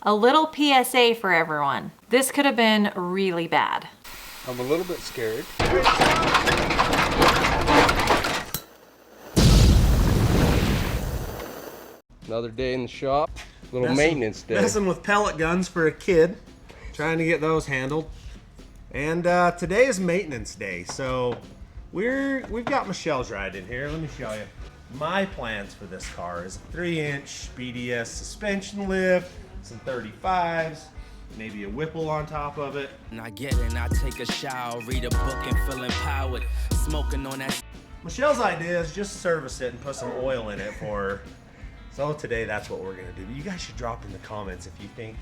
A little PSA for everyone. This could have been really bad. I'm a little bit scared. Another day in the shop. Little maintenance day. Messing with pellet guns for a kid. Trying to get those handled. And today is maintenance day, so we've got Michelle's ride in here. Let me show you. My plans for this car is a 3-inch BDS suspension lift, some 35s, maybe a Whipple on top of it. And I get it, and I take a shower, read a book, and feel empowered, smoking on that. Michelle's idea is just service it and put some oil in it for her. So today that's what we're gonna do. You guys should drop in the comments if you think,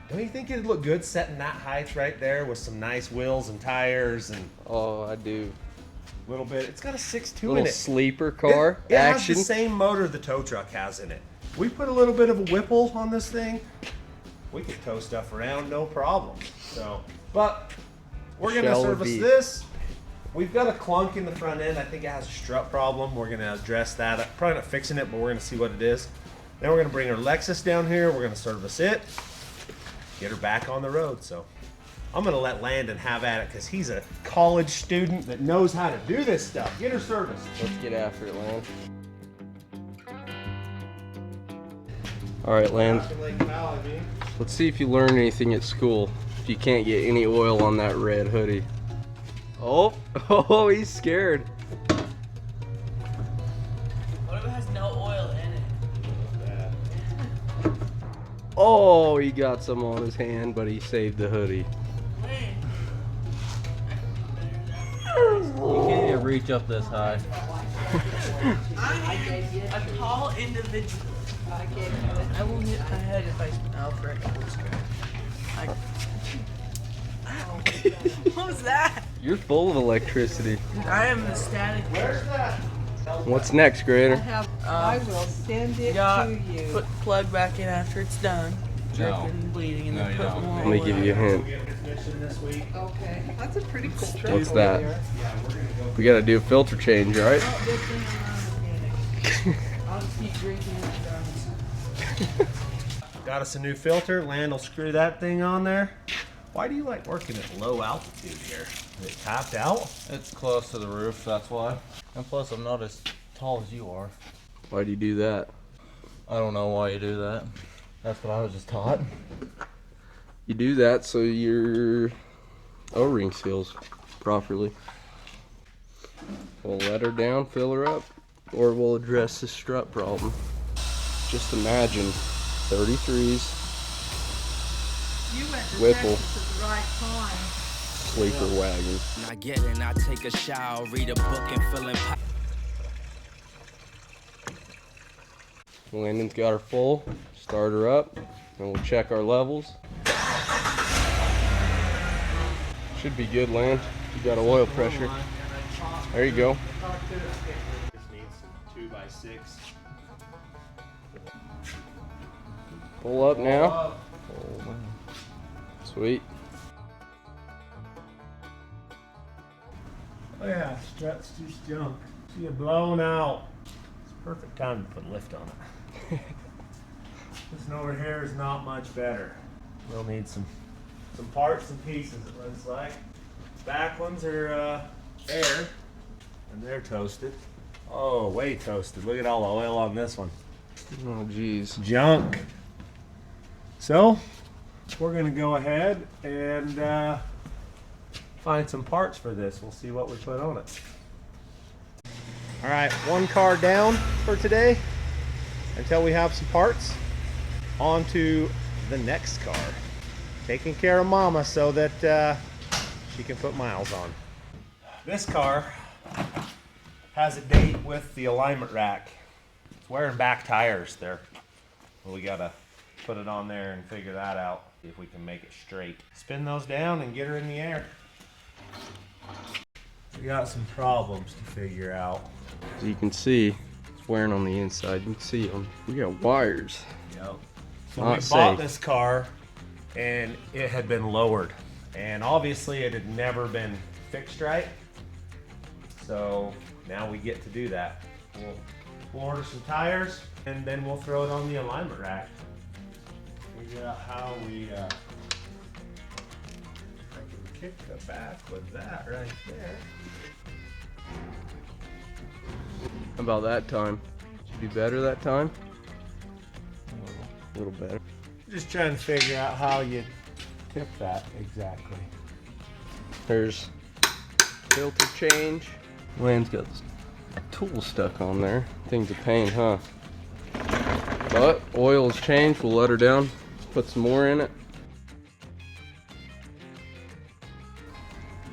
don't you think it'd look good setting that height right there with some nice wheels and tires and Oh, I do. a little bit. It's got a 6.2 Little in it. sleeper car It action. has the same motor the tow truck has in it. We put a little bit of a Whipple on this thing. We could tow stuff around, no problem. So, but we're gonna Shall service be. this. We've got a clunk in the front end. I think it has a strut problem. We're gonna address that. Probably not fixing it, but we're gonna see what it is. Then we're gonna bring our Lexus down here. We're gonna service it, get her back on the road. So I'm gonna let Landon have at it because he's a college student that knows how to do this stuff. Get her serviced. Let's get after it, Land. All right, Land. Let's see if you learn anything at school. If you can't get any oil on that red hoodie. Oh, he's scared. What if it has no oil in it? Oh, he got some on his hand, but he saved the hoodie. You can't even reach up this high. I am a tall individual. I will hit my head if I smell frick. What was that? You're full of electricity. I am the static. What's next, Grader? I will send it Yeah, to you. put the plug back in after it's done. Dripping, bleeding, and then put more Let me give you a hint. Okay, that's a pretty cool truck. What's over that? there. We gotta do a filter change, right? Oh, good thing I'm not a mechanic. I'll just keep drinking and guns. Got us a new filter. Land will screw that thing on there. Why do you like working at low altitude here? Is it tapped out? It's close to the roof, that's why. And plus, I'm not as tall as you are. Why do you do that? I don't know why you do that. That's what I was just taught. You do that so your O-ring seals properly. We'll let her down, fill her up, or we'll address the strut problem. Just imagine 33s, You went to Whipple. Texas at the right time. sleeper wagon. And I get it, and I take a shower, read a book, and feel empowered. Landon's got her full. Start her up, and we'll check our levels. Should be good, Land. You got oil pressure. There you go. Just needs some 2x6. Pull up now. Sweet. Oh yeah, strut's just junk. See it blown out. It's a perfect time to put lift on it. This one over here is not much better. We'll need some parts and pieces, it looks like. Back ones are air, and they're toasted. Oh, way toasted. Look at all the oil on this one. Oh, geez. Junk. So, we're gonna go ahead and find some parts for this. We'll see what we put on it. All right, one car down for today until we have some parts. On to the next car. Taking care of Mama so that she can put miles on. This car has a date with the alignment rack. It's wearing back tires there. Well, we gotta put it on there and figure that out. See if we can make it straight. Spin those down and get her in the air. We got some problems to figure out. As you can see, it's wearing on the inside. You can see them. We got wires. Yep. So Not we safe. bought this car and it had been lowered. And obviously it had never been fixed right. So now we get to do that. We'll order some tires and then we'll throw it on the alignment rack. figure out how we I can kick the back with that right there. How about that time? Should be better that time? A little better. Just trying to figure out how you tip that exactly. There's filter change. Land's got this tool stuck on there. Thing's a pain, huh? But oil's changed. We'll let her down. Put some more in it.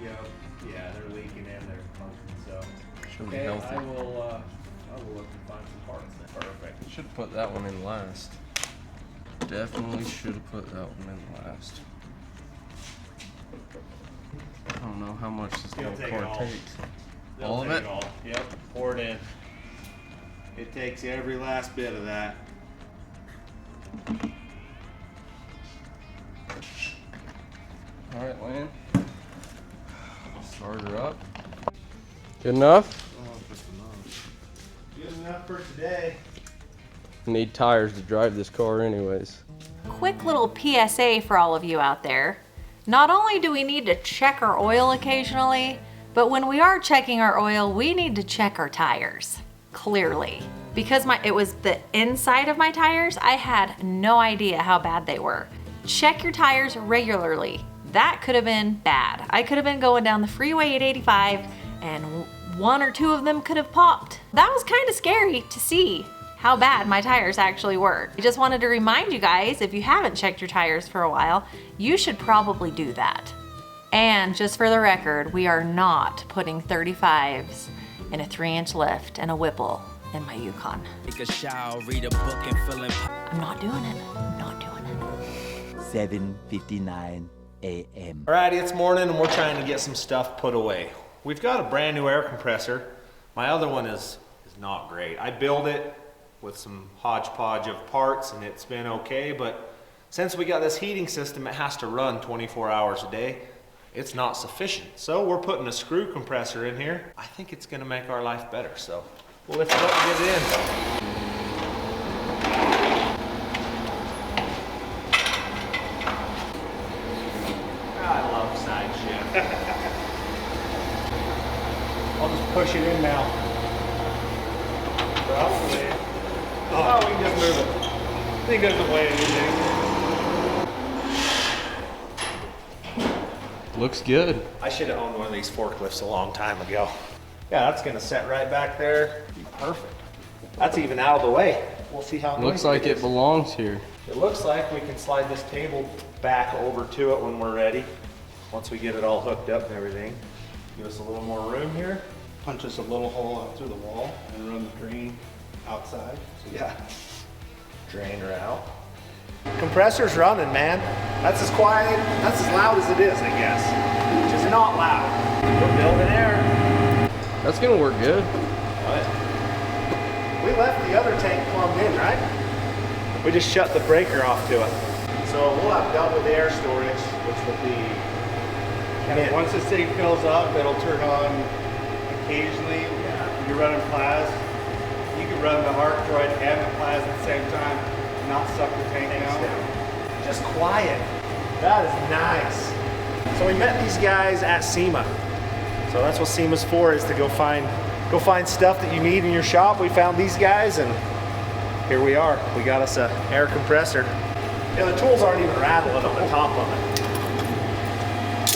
Yep. Yeah, they're leaking and they're funky, so. Should be Okay, healthy. I will look and find some parts then. Perfect. Should have put that one in last. Definitely should have put that one in last. I don't know how much this He'll little take it car all. takes. They'll All of take it? all. Yep, pour it in. It takes every last bit of that. All right, Land. Start her up. Good enough? Good enough for today. Need tires to drive this car anyways. Quick little PSA for all of you out there. Not only do we need to check our oil occasionally, but when we are checking our oil, we need to check our tires, clearly. Because it was the inside of my tires, I had no idea how bad they were. Check your tires regularly. That could have been bad. I could have been going down the freeway at 85 and one or two of them could have popped. That was kind of scary to see how bad my tires actually were. I just wanted to remind you guys, if you haven't checked your tires for a while, you should probably do that. And just for the record, we are not putting 35s in a 3-inch lift and a Whipple in my Yukon. Take a shower, read a book, and feeling. I'm not doing it. I'm not doing it. 7:59 a.m. Alrighty, it's morning and we're trying to get some stuff put away. We've got a brand new air compressor. My other one is not great. I built it with some hodgepodge of parts and it's been okay, but since we got this heating system, it has to run 24 hours a day. It's not sufficient. So we're putting a screw compressor in here. I think it's gonna make our life better, so we'll lift it up and get it in. I love side shift. I'll just push it in now. Probably. Oh, we can just move it. I think there's a way to do it. Looks good. I should have owned one of these forklifts a long time ago. Yeah, that's gonna set right back there. Be perfect. That's even out of the way. We'll see how Looks noisy like is. it belongs here. It looks like we can slide this table back over to it when we're ready. Once we get it all hooked up and everything. Give us a little more room here. Punch us a little hole out through the wall and run the drain outside. So Yeah. Drainer out. Compressor's running, man. That's as quiet, that's as loud as it is, I guess. Which is not loud. We're building air. That's gonna work good. We left the other tank plumbed in, right? We just shut the breaker off to it. So we'll have double the air storage, which will be and once this thing fills up, it'll turn on occasionally. If you're running plas, you can run the arc droid and the plas at the same time, and not suck the tank down. just quiet. That is nice. So we met these guys at SEMA. So that's what SEMA's for, is to go find stuff that you need in your shop. We found these guys and here we are. We got us a air compressor. Yeah, the tools aren't even rattling on the top of it.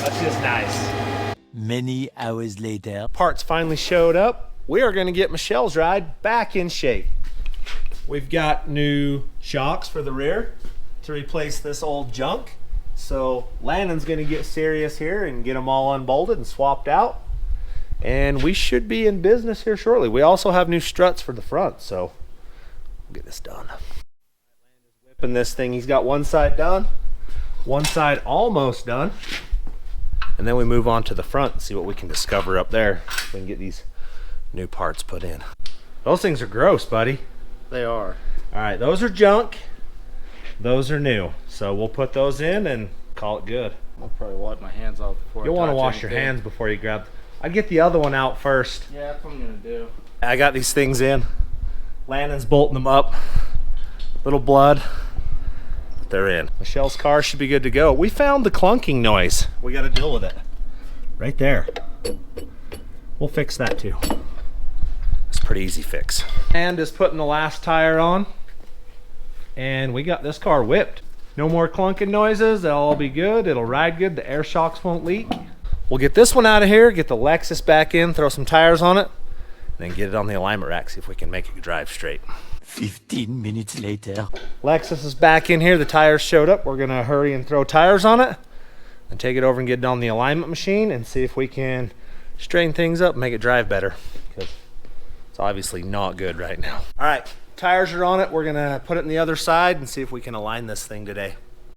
That's just nice. Many hours later. Parts finally showed up. We are going to get Michelle's ride back in shape. We've got new shocks for the rear to replace this old junk. So Landon's going to get serious here and get them all unbolted and swapped out. And we should be in business here shortly. We also have new struts for the front, so we'll get this done. Landon's whipping this thing. He's got one side done, one side almost done. And then we move on to the front and see what we can discover up there. We can get these new parts put in. Those things are gross, buddy. They are. All right, those are junk. Those are new. So we'll put those in and call it good. I'll probably wipe my hands off before You'll I want to touch wash your anything. hands before you grab. I'd get the other one out first. Yeah, that's what I'm gonna do. I got these things in. Landon's bolting them up. Little blood. they're in. Michelle's car should be good to go. We found the clunking noise. We got to deal with it. Right there. We'll fix that too. It's a pretty easy fix. And is putting the last tire on. And we got this car whipped. No more clunking noises. They'll all be good. It'll ride good. The air shocks won't leak. We'll get this one out of here, get the Lexus back in, throw some tires on it, and then get it on the alignment rack, see if we can make it drive straight. 15 minutes later. Lexus is back in here. The tires showed up. We're going to hurry and throw tires on it and take it over and get it on the alignment machine and see if we can straighten things up and make it drive better, because it's obviously not good right now. All right, tires are on it. We're going to put it on the other side and see if we can align this thing today.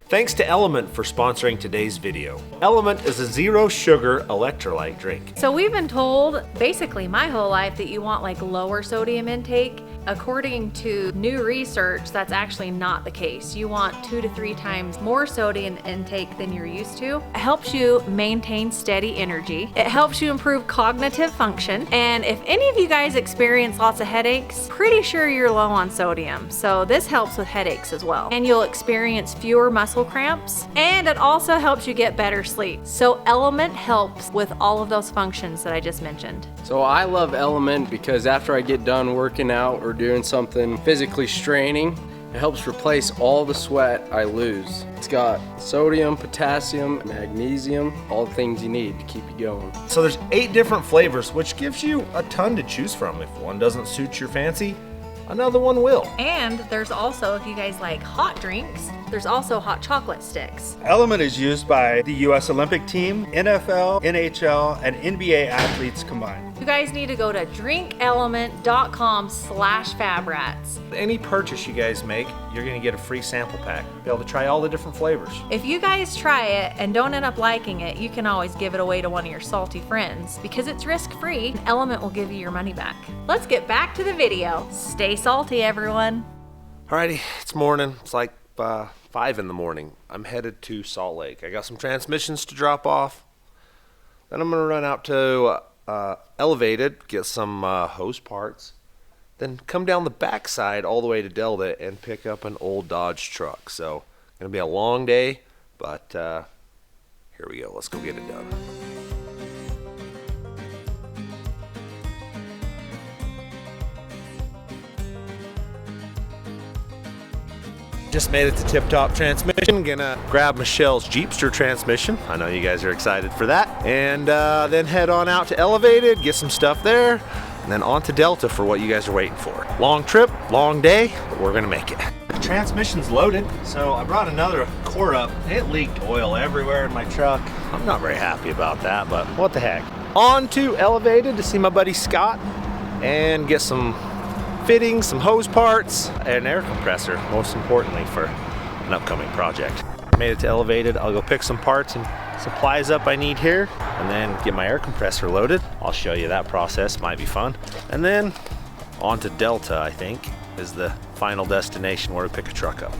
Thanks to Element for sponsoring today's video. Element is a zero sugar electrolyte drink. So we've been told basically my whole life that you want like lower sodium intake. According to new research, that's actually not the case. You want 2 to 3 times more sodium intake than you're used to. It helps you maintain steady energy. It helps you improve cognitive function. And if any of you guys experience lots of headaches, pretty sure you're low on sodium. So this helps with headaches as well. And you'll experience fewer muscle cramps. And it also helps you get better sleep. So Element helps with all of those functions that I just mentioned. So I love Element because after I get done working out or doing something physically straining, it helps replace all the sweat I lose. It's got sodium, potassium, magnesium, all the things you need to keep you going. So there's 8 different flavors, which gives you a ton to choose from. If one doesn't suit your fancy, another one will. And there's also, if you guys like hot drinks, there's also hot chocolate sticks. Element is used by the U.S. Olympic team, NFL, NHL, and NBA athletes combined. You guys need to go to drinkelement.com/fabrats. Any purchase you guys make, you're gonna get a free sample pack. Be able to try all the different flavors. If you guys try it and don't end up liking it, you can always give it away to one of your salty friends because it's risk-free and Element will give you your money back. Let's get back to the video. Stay salty, everyone. Alrighty, it's morning. It's like 5 in the morning. I'm headed to Salt Lake. I got some transmissions to drop off. Then I'm gonna run out to Elevated, get some hose parts. Then come down the backside all the way to Delta and pick up an old Dodge truck. So gonna be a long day, but here we go. Let's go get it done. Just made it to Tip Top Transmission. Gonna grab Michelle's Jeepster transmission. I know you guys are excited for that. And then head on out to Elevated, get some stuff there, and then on to Delta for what you guys are waiting for. Long trip, long day, but we're gonna make it. The transmission's loaded, so I brought another core up. It leaked oil everywhere in my truck. I'm not very happy about that, but what the heck. On to Elevated to see my buddy Scott and get some fittings, some hose parts, and an air compressor, most importantly for an upcoming project. Made it to Elevated. I'll go pick some parts and supplies up I need here, and then get my air compressor loaded. I'll show you that process, might be fun. And then on to Delta, I think, is the final destination where we pick a truck up.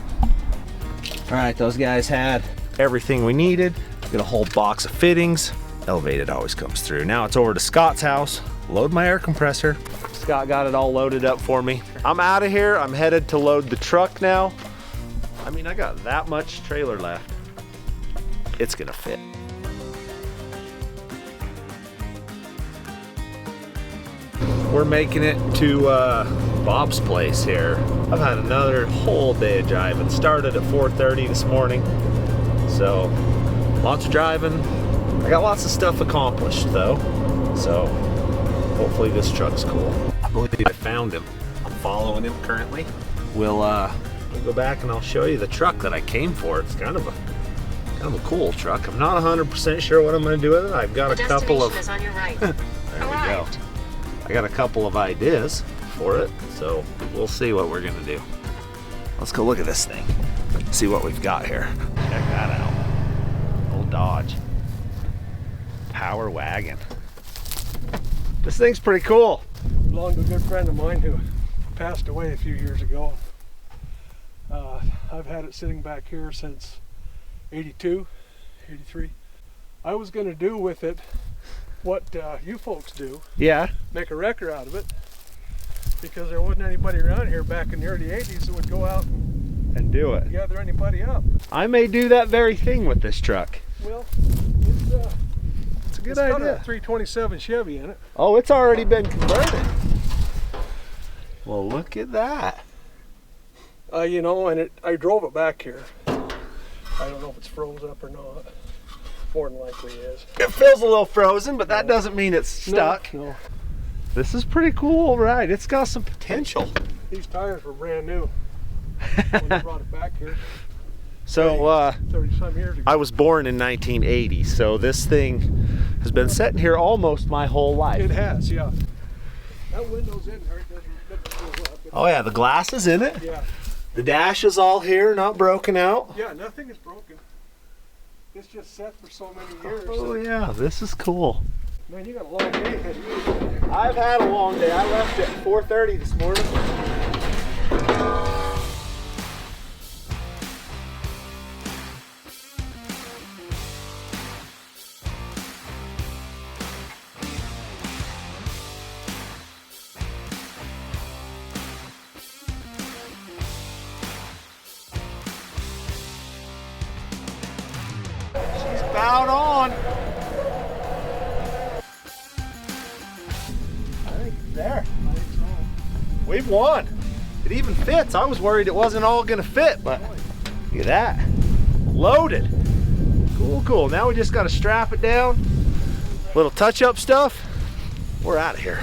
All right, those guys had everything we needed. Got a whole box of fittings. Elevated always comes through. Now it's over to Scott's house, load my air compressor. Scott got it all loaded up for me. I'm out of here. I'm headed to load the truck now. I mean, I got that much trailer left. It's gonna fit. We're making it to Bob's place here. I've had another whole day of driving. Started at 4:30 this morning. So, lots of driving. I got lots of stuff accomplished though. So, hopefully this truck's cool. I believe I found him. I'm following him currently. We'll go back and I'll show you the truck that I came for. It's kind of a cool truck. I'm not 100% sure what I'm going to do with it. I've got a couple of. Is on your right. There we go. I got a couple of ideas for it, so we'll see what we're going to do. Let's go look at this thing. See what we've got here. Check that out. Old Dodge. Power wagon. This thing's pretty cool. Belonged to a good friend of mine who passed away a few years ago. I've had it sitting back here since 82, 83. I was going to do with it what you folks do. Yeah. Make a wrecker out of it. Because there wasn't anybody around here back in the early 80s that would go out and do it. Gather anybody up. I may do that very thing with this truck. Well, It's a good it's got idea. a 327 Chevy in it. Oh, it's already been converted. Well, look at that. You know, and I drove it back here. I don't know if it's froze up or not. More than likely is. It feels a little frozen, but that doesn't mean it's stuck. No. This is pretty cool, right? It's got some potential. These tires were brand new when I brought it back here. So, 30 some years ago. I was born in 1980, so this thing has been sitting here almost my whole life. It has, yeah. That window's in there. It doesn't feel up. Oh yeah, the glass is in it. Yeah. The dash is all here, not broken out. Yeah, nothing is broken. It's just set for so many years. Oh yeah, this is cool. Man, you got a long day ahead of you. I've had a long day. I left at 4:30 this morning. She's bowed on. I think it's there. We've won. It even fits. I was worried it wasn't all gonna fit, but look at that. Loaded. Cool, cool. Now we just gotta strap it down. Little touch-up stuff. We're out of here.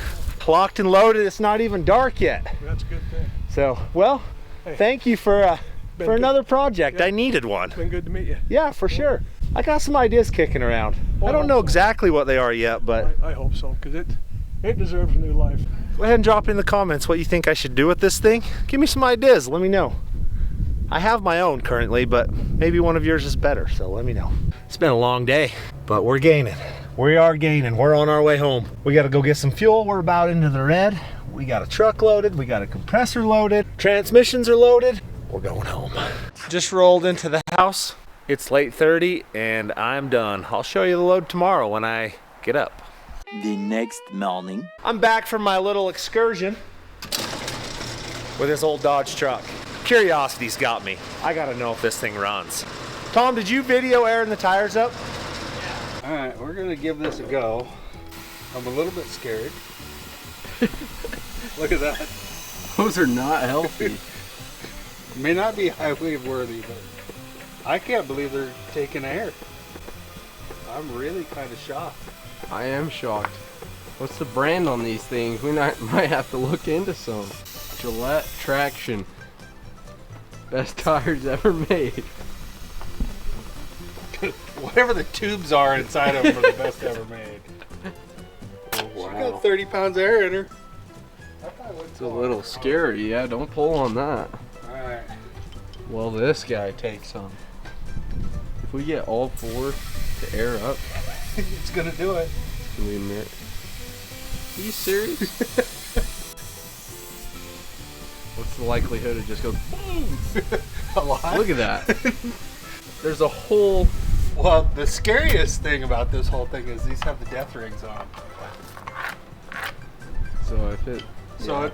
Locked and loaded. It's not even dark yet. That's a good thing. So, well, Hey, thank you for been good. another project. Yeah. I needed one. Been good to meet you. Yeah, for sure. I got some ideas kicking around. I don't know exactly what they are yet, but I hope so, because it deserves a new life. go ahead and drop in the comments what you think I should do with this thing. Give me some ideas. Let me know. I have my own currently, but maybe one of yours is better, so let me know. It's been a long day, but we're gaining. We are gaining. We're on our way home. We got to go get some fuel. We're about into the red. We got a truck loaded. We got a compressor loaded. Transmissions are loaded. We're going home. Just rolled into the house. It's late 30 and I'm done. I'll show you the load tomorrow when I get up. The next morning. I'm back from my little excursion with this old Dodge truck. Curiosity's got me. I gotta know if this thing runs. Tom, did you video airing the tires up? All right, we're gonna give this a go. I'm a little bit scared. Look at that. Those are not healthy. May not be highway worthy, but I can't believe they're taking air. I'm really kind of shocked. I am shocked. What's the brand on these things? We might have to look into some. Gillette Traction. Best tires ever made. Whatever the tubes are inside of them are the best ever made. Oh, She got 30 pounds of air in her. It's a little scary. Yeah, don't pull on that. Alright. Well, this guy takes some. If we get all four to air up, It's gonna do it. it's gonna be a miracle. Are you serious? What's the likelihood it just goes boom? A lot. Look at that. There's a whole. Well, the scariest thing about this whole thing is these have the death rings on. So if it. So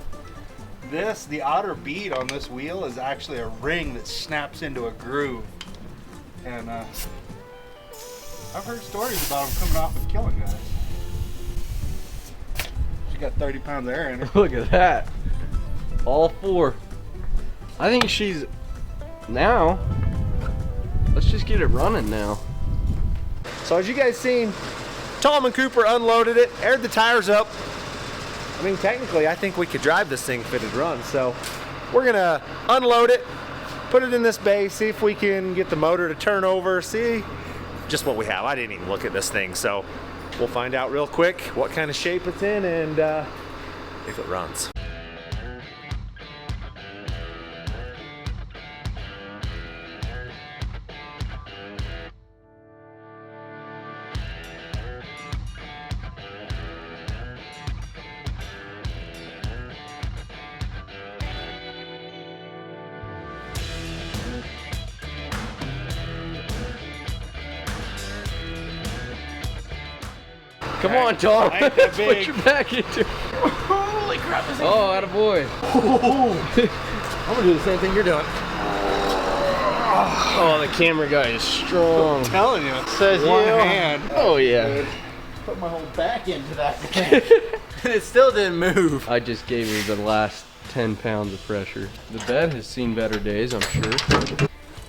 the outer bead on this wheel is actually a ring that snaps into a groove. And I've heard stories about them coming off and killing guys. She got 30 pounds of air in her. Look at that. All four. I think she's now. Let's just get it running now. So as you guys seen, Tom and Cooper unloaded it, aired the tires up. I mean, technically, I think we could drive this thing if it had run. So we're gonna unload it, put it in this bay, see if we can get the motor to turn over, see just what we have. I didn't even look at this thing, so we'll find out real quick what kind of shape it's in and if it runs. Come on, Tom. I ain't that Let's put big. your back into it. Holy crap! Oh, attaboy. I'm gonna do the same thing you're doing. Oh, the camera guy is strong. I'm telling you, it Says one you. hand. Oh yeah. Put my whole back into that thing. And it still didn't move. I just gave you the last 10 pounds of pressure. The bed has seen better days, I'm sure.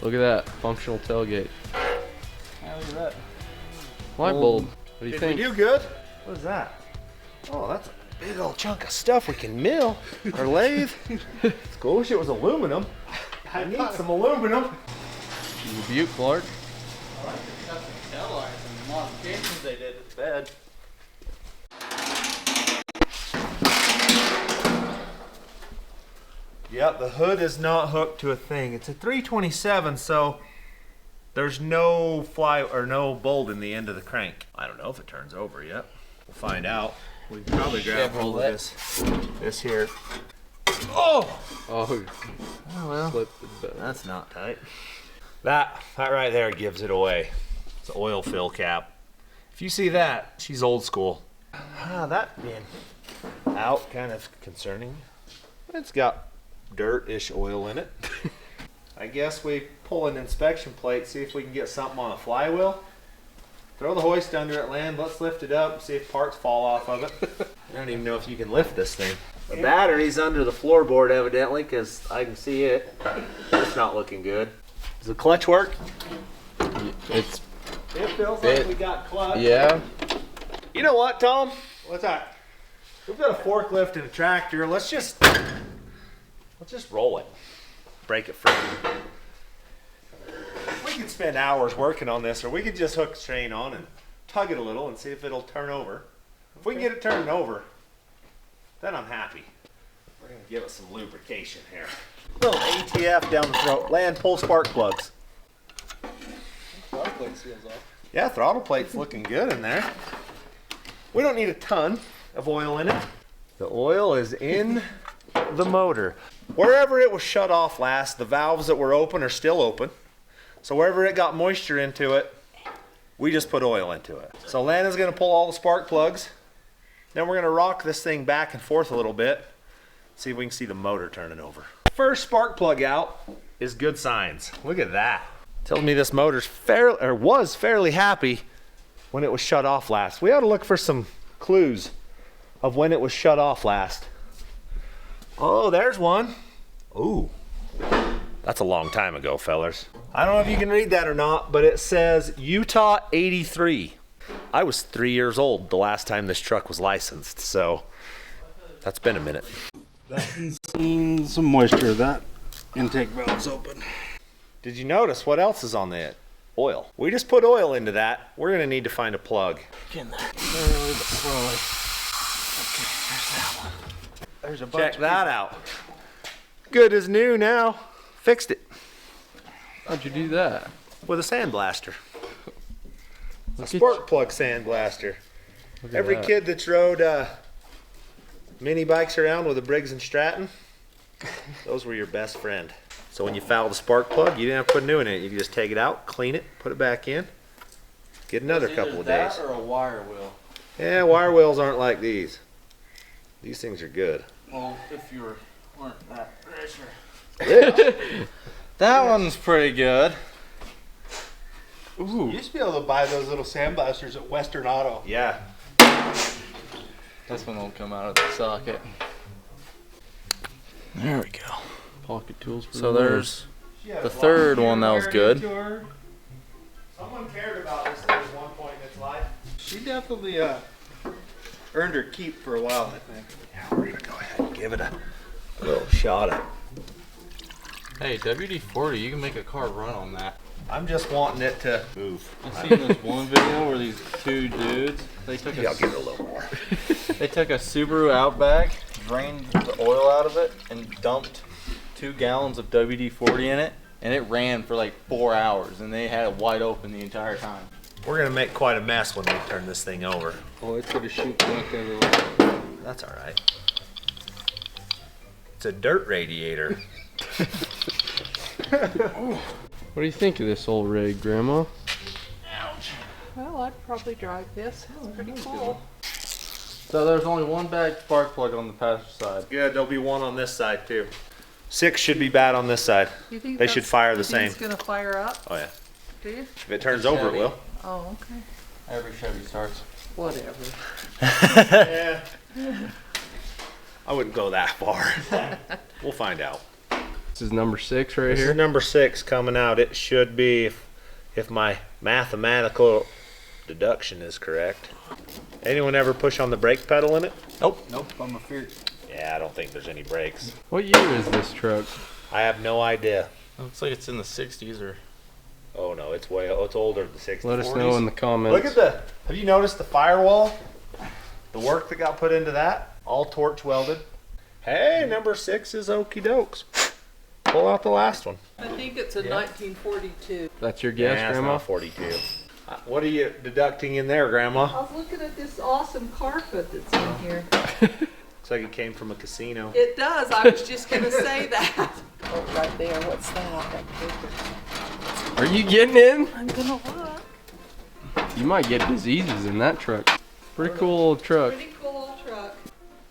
Look at that functional tailgate. Hey, look at that. Light bulb. What do you Did think? we do good? What is that? Oh, that's a big old chunk of stuff we can mill or lathe. It's cool. Wish it was aluminum. I need some aluminum. Rebuke, Clark. I like the custom tail lights and the modifications they did to the bed. Yep, the hood is not hooked to a thing. It's a 327, so there's no fly or no bolt in the end of the crank. I don't know if it turns over yet. We'll find out. We can probably grab hold of this here. Oh! Oh, well, slipped the bed. that's not tight. That right there gives it away. It's an oil fill cap. If you see that, she's old school. That being out, kind of concerning. It's got dirt-ish oil in it. I guess we pull an inspection plate, see if we can get something on a flywheel. Throw the hoist under it, land, let's lift it up, see if parts fall off of it. I don't even know if you can lift this thing. The battery's under the floorboard evidently, because I can see it. It's not looking good. Does the clutch work? It feels like we got clutch. Yeah. You know what, Tom? What's that? We've got a forklift and a tractor. Let's just roll it. Break it free. We could spend hours working on this, or we could just hook the chain on and tug it a little and see if it'll turn over. If we can get it turned over, then I'm happy. We're gonna give it some lubrication here. Little ATF down the throat. Land, pull spark plugs. Throttle plate seals off. Yeah, throttle plate's looking good in there. We don't need a ton of oil in it. The oil is in the motor. Wherever it was shut off last, the valves that were open are still open. So wherever it got moisture into it, we just put oil into it. So Lana's gonna pull all the spark plugs. Then we're gonna rock this thing back and forth a little bit. See if we can see the motor turning over. First spark plug out is good signs. Look at that. Tells me this motor's was fairly happy when it was shut off last. We ought to look for some clues of when it was shut off last. Oh, there's one. Ooh, that's a long time ago, fellers. I don't know if you can read that or not, but it says Utah 83. I was 3 years old the last time this truck was licensed, so that's been a minute. That's seen some moisture. That intake valve's open. Did you notice what else is on the oil? We just put oil into that. We're gonna need to find a plug. Get in there. Slowly but slowly. Okay, there's that one. There's a bunch. Check that out. Good as new now. Fixed it How'd you do that? with a sandblaster. A Look at spark plug sandblaster. Look at Every that. kid that's rode mini bikes around with a Briggs and Stratton, those were your best friend. So when you foul the spark plug, you didn't have to put new in it. You can just take it out, clean it, put it back in, get another couple of days. Or a wire wheel. Yeah, wire wheels aren't like these. These things are good. Well, if you weren't that rich. That one's pretty good. You used to be able to buy those little sandblasters at Western Auto. Yeah. This one will come out of the socket. There we go. Pocket tools for So the there's the third one that was good. Someone cared about this thing at one point in its life. She definitely earned her keep for a while, I think. Yeah, we're gonna go ahead and give it a little shot at. Hey, WD-40, you can make a car run on that. I'm just wanting it to move. I seen this one video where these two dudes, they took Maybe I'll give it a little more. they took a Subaru Outback, drained the oil out of it, and dumped 2 gallons of WD-40 in it, and it ran for like 4 hours, and they had it wide open the entire time. We're gonna make quite a mess when we turn this thing over. Oh, it's gonna shoot back everywhere. That's all right. It's a dirt radiator. What do you think of this old rig, Grandma? Well, I'd probably drive this. It's pretty cool. So there's only one bag spark plug on the passenger side. Good, there'll be one on this side too. 6 should be bad on this side. You think They should fire the same. It's gonna fire up? Oh yeah. Do you? If it turns over, it will. Oh, okay. Every Chevy starts. Whatever. Yeah. I wouldn't go that far. We'll find out. This is number 6 right This here. is number 6 coming out. It should be, if my mathematical deduction is correct. Anyone ever push on the brake pedal in it? Nope, I'm afraid. Yeah, I don't think there's any brakes. What year is this truck? I have no idea. Looks like it's in the 60s or. Oh no, it's it's older than the 60s. Let us know in the comments. Look at have you noticed the firewall? The work that got put into that? All torch welded. Hey, number 6 is okie dokes. Pull out the last one. I think it's a 1942. That's your guess, Yeah, it's Grandma? not 42. What are you deducting in there, Grandma? I was looking at this awesome carpet that's in here. Looks like it came from a casino. It does. I was just gonna say that. Oh, right there. What's that? That paper. Are you getting in? I'm gonna look. You might get diseases in that truck. Pretty cool old truck. Pretty cool old truck.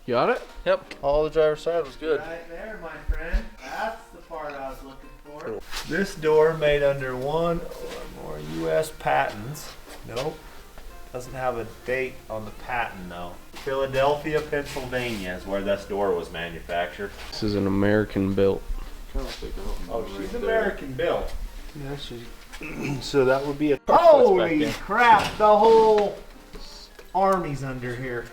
You got it? Yep, all the driver's side was good. Right there, my friend. That's the part I was looking for. This door made under one or more U.S. patents. Nope. Doesn't have a date on the patent though. Philadelphia, Pennsylvania is where this door was manufactured. This is an American built. Oh, she's American built. Yeah, she's. So that would be a. back Holy in. crap! The whole army's under here.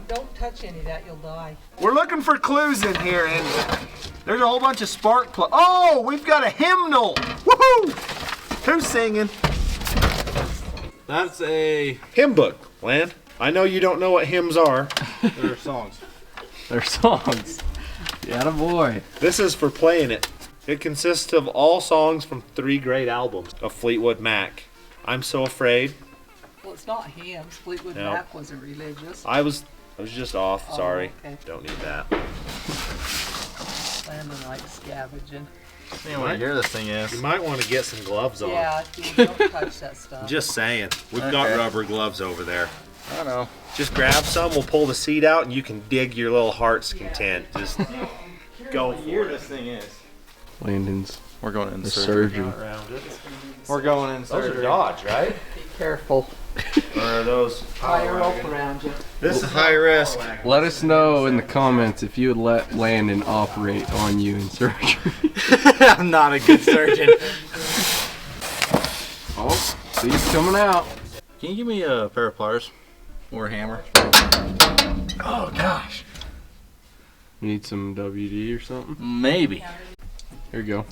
Don't touch any of that. You'll die. We're looking for clues in here, and there's a whole bunch of spark plugs. Oh, we've got a hymnal! Woohoo! Who's singing? That's a. Hymn book, Land. I know you don't know what hymns are. They're songs. They're songs. Yeah, boy. This is for playing it. It consists of all songs from 3 great albums of Fleetwood Mac. I'm So Afraid. Well, it's not hymns. Fleetwood No. Mac wasn't religious. I was just off. Oh, Sorry. okay. Don't need that. Landon likes scavenging. Man, what year this thing is? You might want to get some gloves on. Yeah, you don't touch that stuff. Just saying. We've got Okay. rubber gloves over there. I know. Just grab some. We'll pull the seat out, and you can dig your little heart's content. Just go What year for this it. thing is? Landon's We're going in the surgery. surgeon. We're going in Those are surgery. Dodge, right? Be careful. Or are those? Tie your rope around you. This is high risk. Let us know in the comments if you would let Landon operate on you in surgery. I'm not a good surgeon. Oh, seat's coming out. Can you give me a pair of pliers or a hammer? Oh gosh. You need some WD or something? Maybe. Here you go.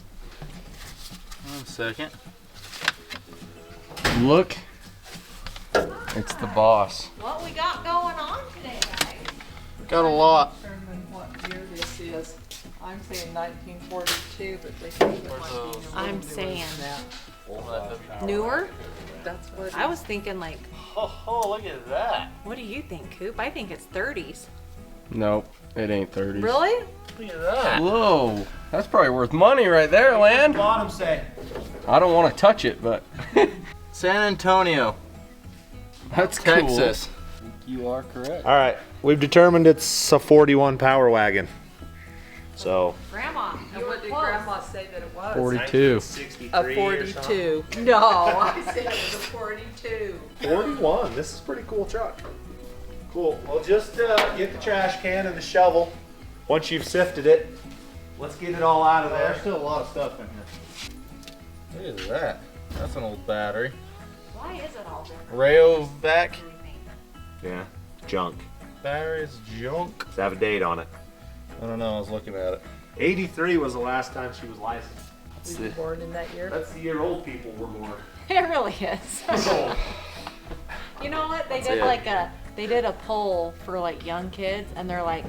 1 second. Look. It's the boss. What we got going on today, guys? Got a lot. Determine what year this is. I'm saying 1942, but they think it might be newer I'm than saying that. newer. That's what. I was thinking like, Oh, look at that. what do you think, Coop? I think it's 30s. Nope, it ain't 30s. Really? Look at that. Whoa, that's probably worth money right there, Land. Bottom say. I don't want to touch it, but San Antonio, that's Texas. You are correct. All right, we've determined it's a 41 Power Wagon. So. Grandma, And you were what did close. Grandma say that it was? 42. A 42. No, I said it was a 42. 41. This is a pretty cool truck. Cool. Well, just get the trash can and the shovel. Once you've sifted it, let's get it all out of There's there. still a lot of stuff in here. Look at that. That's an old battery. Why is it all different? Rayo back. Yeah. Junk. Battery's junk. Does it have a date on it? I don't know. I was looking at it. 83 was the last time she was licensed. Were you born in that year? That's the year old people were born. It really is. You know what? They did they did a poll for like young kids, and they're like,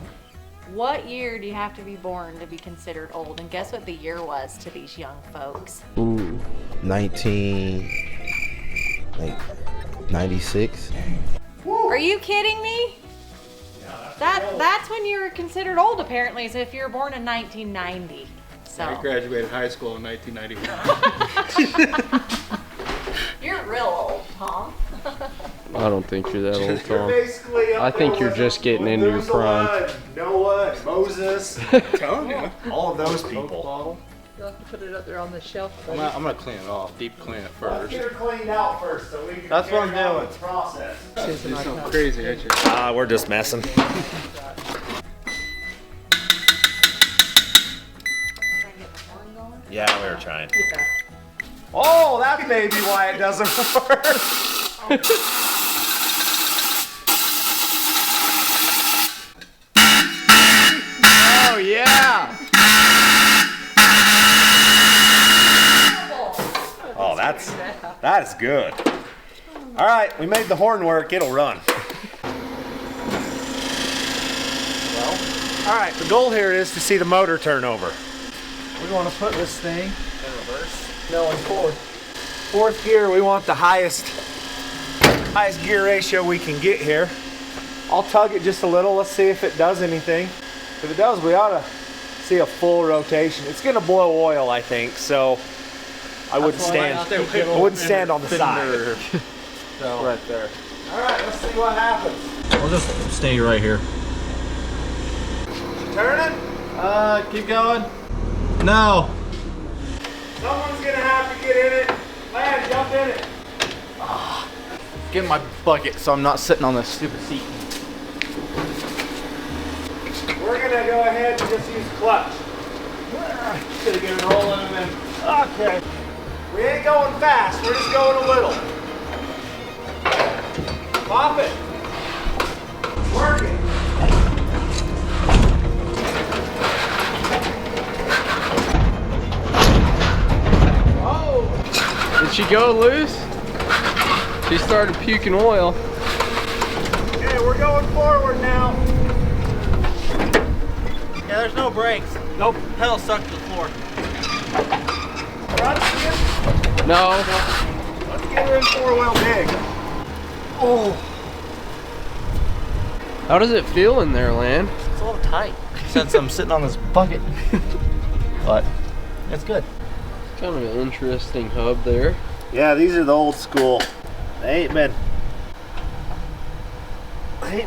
what year do you have to be born to be considered old? And guess what the year was to these young folks? Ooh, 96. Are you kidding me? That's when you were considered old, apparently, as if you were born in 1990. So I graduated high school in 1991. you're real old, Tom. I don't think you're that old, You're Tom. basically up I think there you're with just getting into your prime. Noah, Moses, all of of those Coke people. bottle. You'll have to put it up there on the shelf. I'm gonna clean it off, deep clean it first. Get her cleaned out first so we can That's what I'm carry on doing. the process. Do something crazy, ain't you? We're just messing. Yeah, we were trying. Yeah. Oh, that may be why it doesn't work. Oh yeah! Oh, that is good. All right, we made the horn work. It'll run. Well, all right. The goal here is to see the motor turn over. We want to put this thing in reverse. No, in fourth. Fourth gear. We want the highest gear ratio we can get here. I'll tug it just a little. Let's see if it does anything. If it does, we ought to see a full rotation. It's gonna blow oil, I think. So I wouldn't stand. I wouldn't stand on the side. So, Right there. all right, let's see what happens. We'll just stay right here. Turning. Keep going. No. Someone's gonna have to get in it. Lad, jump in it. Get my bucket so I'm not sitting on this stupid seat. We're gonna go ahead and just use clutch. Just gonna get it rolling and then. Okay. We ain't going fast. We're just going a little. Pop it. Work it. Oh! Did she go loose? She started puking oil. Okay, we're going forward now. Yeah, there's no brakes. Nope. Pedal stuck to the floor. Front skid. No. Let's get her in four-wheel dig. Oh. How does it feel in there, Lan? It's a little tight since I'm sitting on this bucket. But it's good. Kind of an interesting hub there. Yeah, these are the old school. They ain't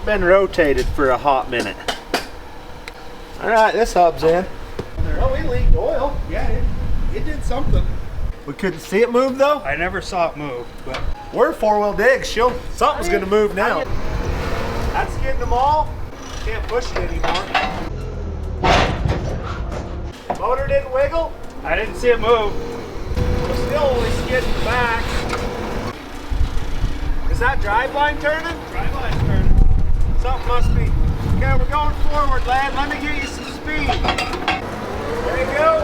been rotated for a hot minute. All right, this hub's in. Well, we leaked oil. Yeah, it did something. We couldn't see it move though. I never saw it move, but We're four-wheel dig. Something's gonna move now. That's getting them all. Can't push it anymore. Motor didn't wiggle. I didn't see it move. We're still only skidding back. Is that driveline turning? Driveline's turning. Something must be. Okay, we're going forward, lad. Let me get you some speed. There you go.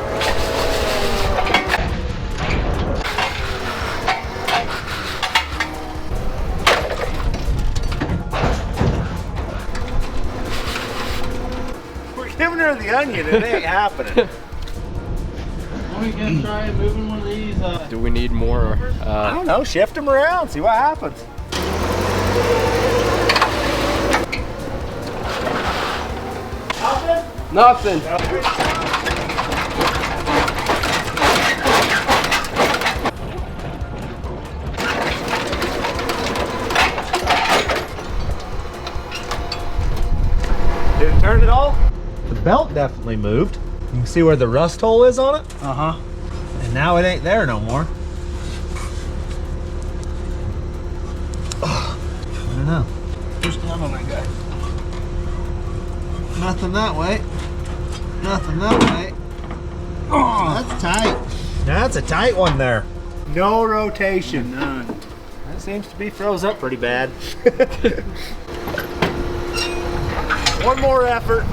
We're giving her the onion. It ain't happening. Are we gonna try moving one of these? Do we need more? I don't know. Shift them around. See what happens. Nothing. Did it turn at all? The belt definitely moved. You can see where the rust hole is on it. Uh-huh. And now it ain't there no more. I don't know. Push down on that guy. Nothing that way. Nothing that way. Oh, that's tight. That's a tight one there. No rotation. None. That seems to be froze up pretty bad. One more effort.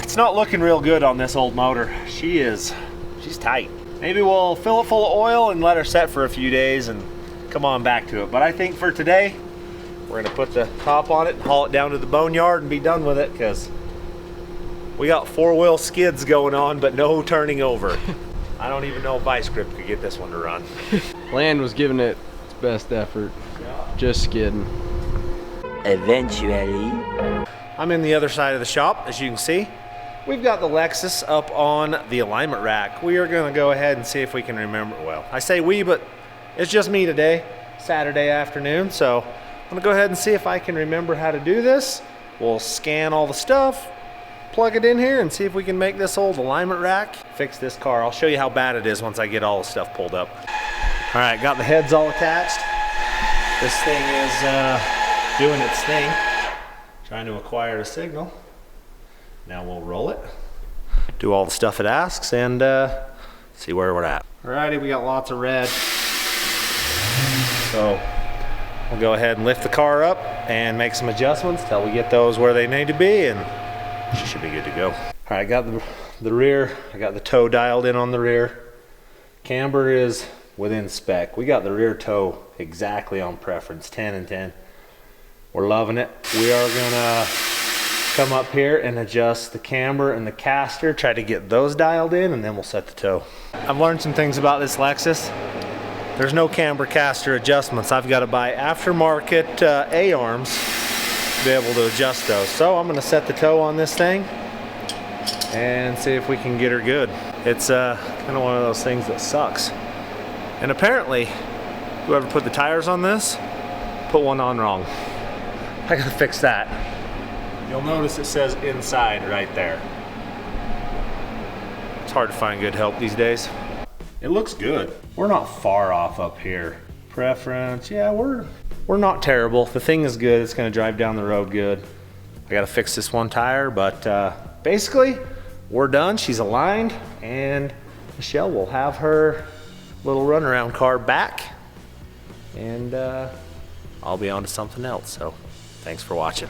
It's not looking real good on this old motor. She's tight. Maybe we'll fill it full of oil and let her set for a few days and come on back to it. But I think for today, we're gonna put the top on it and haul it down to the boneyard and be done with it, because we got four-wheel skids going on, but no turning over. I don't even know if Vice Grip could get this one to run. Land was giving it its best effort. Just skidding. Eventually. I'm in the other side of the shop, as you can see. we've got the Lexus up on the alignment rack. We are gonna go ahead and see if we can remember, well, I say we, but it's just me today, Saturday afternoon. So I'm gonna go ahead and see if I can remember how to do this. We'll scan all the stuff, plug it in here, and see if we can make this old alignment rack fix this car. I'll show you how bad it is once I get all the stuff pulled up. All right, got the heads all attached. This thing is doing its thing, trying to acquire a signal. Now we'll roll it, do all the stuff it asks, and see where we're at. Alrighty, we got lots of red. So we'll go ahead and lift the car up and make some adjustments till we get those where they need to be, and she should be good to go. All right, I got the rear, I got the toe dialed in on the rear. Camber is within spec. We got the rear toe exactly on preference, 10 and 10. We're loving it. We are gonna come up here and adjust the camber and the caster, try to get those dialed in, and then we'll set the toe. I've learned some things about this Lexus. There's no camber caster adjustments. I've got to buy aftermarket A-arms to be able to adjust those. So I'm gonna set the toe on this thing and see if we can get her good. It's kind of one of those things that sucks. And apparently, whoever put the tires on this, put one on wrong. I gotta fix that. You'll notice it says inside right there. It's hard to find good help these days. It looks good. We're not far off up here. Preference, yeah, we're not terrible. The thing is good, it's gonna drive down the road good. I gotta fix this one tire, but basically, we're done. She's aligned, and Michelle will have her little runaround car back, and I'll be on to something else. So thanks for watching.